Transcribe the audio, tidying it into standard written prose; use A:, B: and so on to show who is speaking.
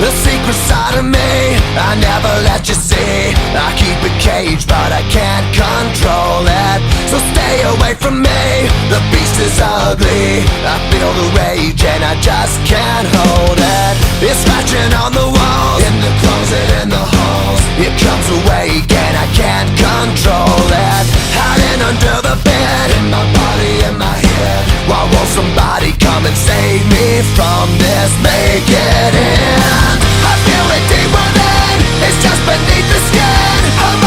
A: The secret side of me I never let you see. I keep it caged but I can't control it. So stay away from me, the beast is ugly. I feel the rage and I just can't hold it. It's scratching on the walls, in the closet, in the halls. It comes awake and I can't control it. Hiding under the bed, in my body, in my head. Why won't somebody come and save me from this? Make it end. I feel it deep within, it's just beneath the skin. I'm